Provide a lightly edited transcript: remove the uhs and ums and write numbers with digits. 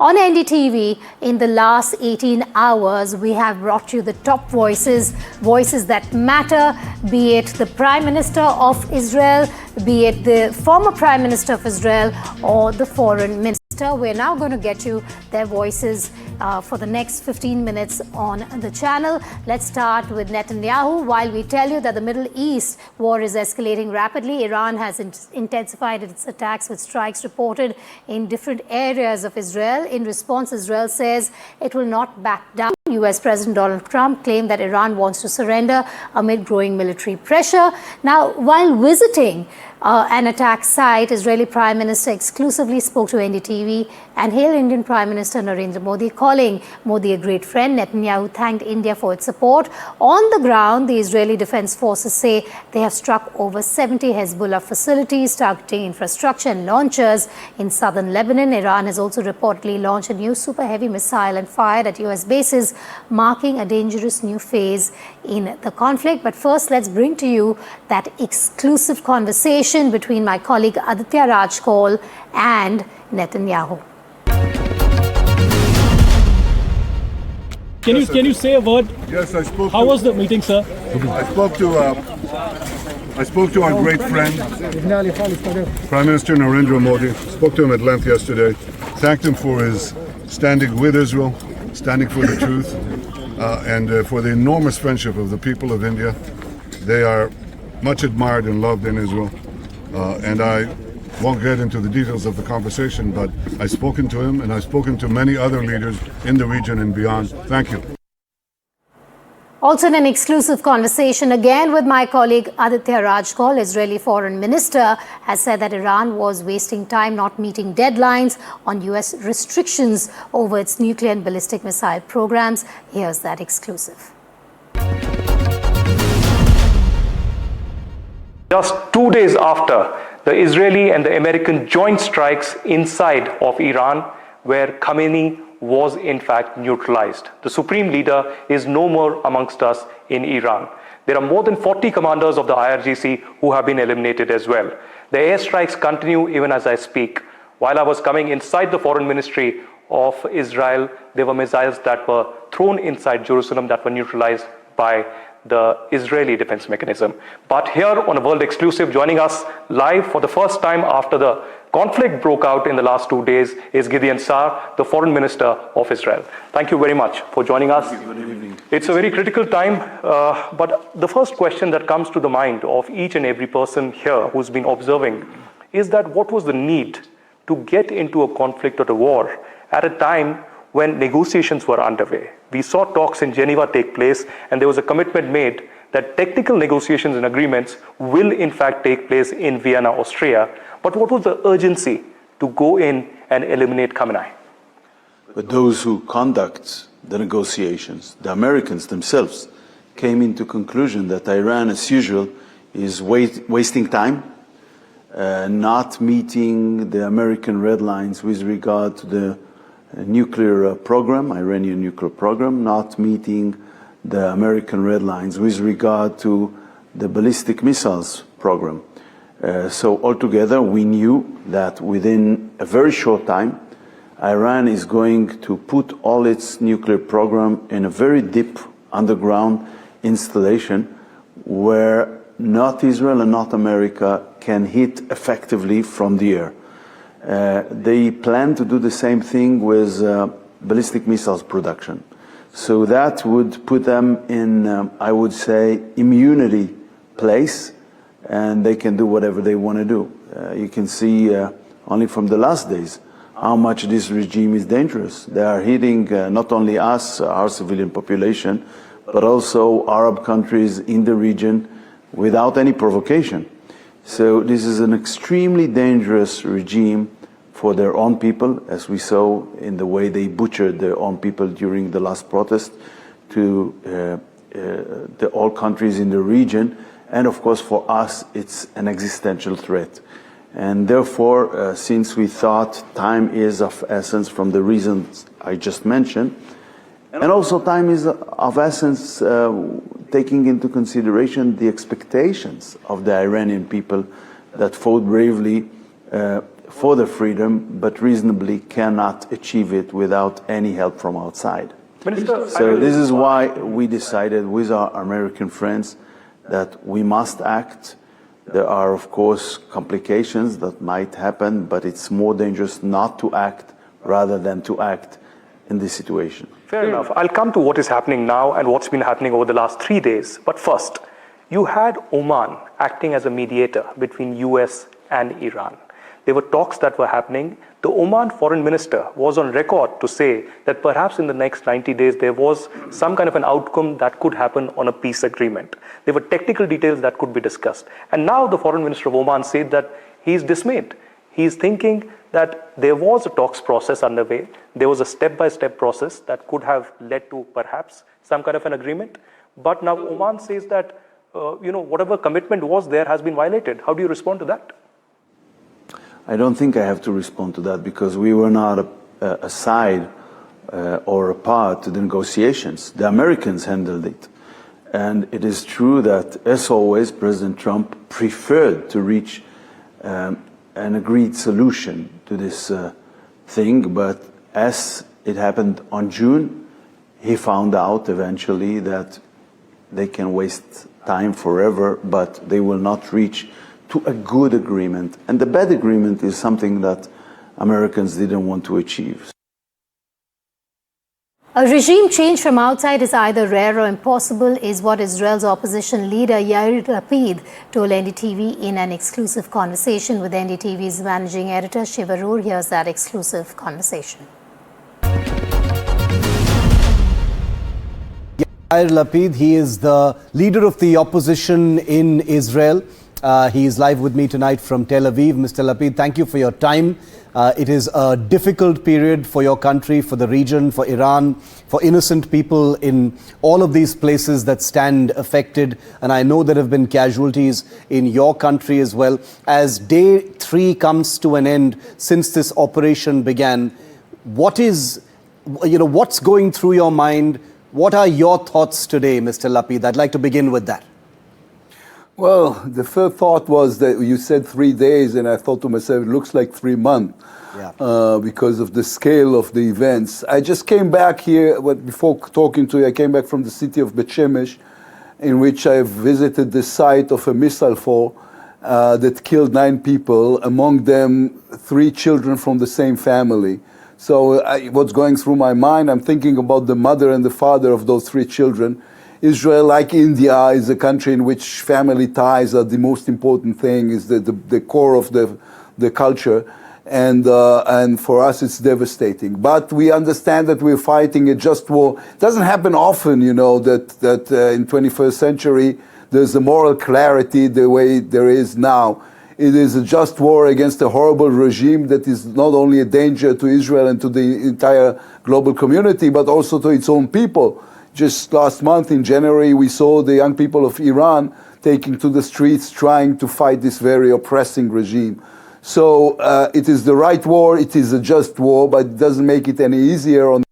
On NDTV, in the last 18 hours, we have brought you the top voices that matter, be it the Prime Minister of Israel, be it the former Prime Minister of Israel or the Foreign Minister. We're now going to get you their voices for the next 15 minutes on the channel. Let's start with Netanyahu. While we tell you that the Middle East war is escalating rapidly, Iran has intensified its attacks with strikes reported in different areas of Israel. In response, Israel says it will not back down. US President Donald Trump claimed that Iran wants to surrender amid growing military pressure. Now, while visiting an attack site, Israeli Prime Minister exclusively spoke to NDTV and hailed Indian Prime Minister Narendra Modi, calling Modi a great friend. Netanyahu thanked India for its support. On the ground, the Israeli Defense Forces say they have struck over 70 Hezbollah facilities targeting infrastructure and launchers in southern Lebanon. Iran has also reportedly launched a new super heavy missile and fired at US bases, marking a dangerous new phase in the conflict. But first, let's bring to you that exclusive conversation between my colleague Aditya Rajkol and Netanyahu. Can you say a word? Yes, I spoke. How was the meeting, sir? I spoke to our great friend, Prime Minister Narendra Modi. Spoke to him at length yesterday. Thanked him for his standing with Israel, standing for the truth, and for the enormous friendship of the people of India. They are much admired and loved in Israel. And I won't get into the details of the conversation, but I've spoken to him and I've spoken to many other leaders in the region and beyond. Thank you. Also in an exclusive conversation again with my colleague Aditya Rajkol, Israeli Foreign Minister has said that Iran was wasting time not meeting deadlines on US restrictions over its nuclear and ballistic missile programs. Here's that exclusive. Just 2 days after the Israeli and the American joint strikes inside of Iran, where Khamenei was in fact neutralized. The supreme leader is no more amongst us in Iran. There are more than 40 commanders of the IRGC who have been eliminated as well. The airstrikes continue even as I speak. While I was coming inside the foreign ministry of Israel, there were missiles that were thrown inside Jerusalem that were neutralized by the Israeli defense mechanism. But here on a World Exclusive, joining us live for the first time after the conflict broke out in the last 2 days is Gideon Sa'ar, the Foreign Minister of Israel. Thank you very much for joining us. Good evening. It's a very critical time, but the first question that comes to the mind of each and every person here who's been observing is that what was the need to get into a conflict or a war at a time when negotiations were underway? We saw talks in Geneva take place, and there was a commitment made that technical negotiations and agreements will in fact take place in Vienna, Austria. But what was the urgency to go in and eliminate Khamenei? But those who conduct the negotiations, the Americans themselves, came into conclusion that Iran, as usual, is wasting time, not meeting the American red lines with regard to the nuclear program, Iranian nuclear program, not meeting the American red lines with regard to the ballistic missiles program. So altogether, we knew that within a very short time, Iran is going to put all its nuclear program in a very deep underground installation where not Israel and not America can hit effectively from the air. They plan to do the same thing with ballistic missiles production. So that would put them in, I would say, immunity place, and they can do whatever they want to do. You can see only from the last days how much this regime is dangerous. They are hitting not only us, our civilian population, but also Arab countries in the region without any provocation. So this is an extremely dangerous regime for their own people, as we saw in the way they butchered their own people during the last protest, to all countries in the region. And of course, for us, it's an existential threat. And therefore, since we thought time is of essence from the reasons I just mentioned, and also time is of essence taking into consideration the expectations of the Iranian people that fought bravely for the freedom, but reasonably cannot achieve it without any help from outside. Minister, So this is why we decided with our American friends that we must act. There are, of course, complications that might happen, but it's more dangerous not to act rather than to act in this situation. Fair enough. I'll come to what is happening now and what's been happening over the last 3 days. But first, you had Oman acting as a mediator between US and Iran. There were talks that were happening. The Oman foreign minister was on record to say that perhaps in the next 90 days there was some kind of an outcome that could happen on a peace agreement. There were technical details that could be discussed. And now the foreign minister of Oman said that he's dismayed. He's thinking that there was a talks process underway. There was a step-by-step process that could have led to perhaps some kind of an agreement. But now Oman says that whatever commitment was there has been violated. How do you respond to that? I don't think I have to respond to that because we were not a side or a part to the negotiations. The Americans handled it. And it is true that, as always, President Trump preferred to reach an agreed solution to this thing. But as it happened on June, he found out eventually that they can waste time forever, but they will not reach to a good agreement. And the bad agreement is something that Americans didn't want to achieve. A regime change from outside is either rare or impossible, is what Israel's opposition leader Yair Lapid told NDTV in an exclusive conversation with NDTV's managing editor Shiva Roor. Here's that exclusive conversation. Yair Lapid, he is the leader of the opposition in Israel. He is live with me tonight from Tel Aviv. Mr. Lapid, thank you for your time. It is a difficult period for your country, for the region, for Iran, for innocent people in all of these places that stand affected. And I know there have been casualties in your country as well. As day 3 comes to an end since this operation began, what's going through your mind? What are your thoughts today, Mr. Lapid? I'd like to begin with that. Well, the first thought was that you said 3 days, and I thought to myself, it looks like 3 months because of the scale of the events. I just came back here, before talking to you, I came back from the city of Bet Shemesh, in which I visited the site of a missile fall that killed 9 people, among them 3 children from the same family. So what's going through my mind, I'm thinking about the mother and the father of those 3 children. Israel, like India, is a country in which family ties are the most important thing, is the core of the culture. And for us, it's devastating. But we understand that we're fighting a just war. It doesn't happen often, that in 21st century, there's a moral clarity the way there is now. It is a just war against a horrible regime that is not only a danger to Israel and to the entire global community, but also to its own people. Just last month in January, we saw the young people of Iran taking to the streets trying to fight this very oppressing regime. So it is the right war, it is a just war, but it doesn't make it any easier on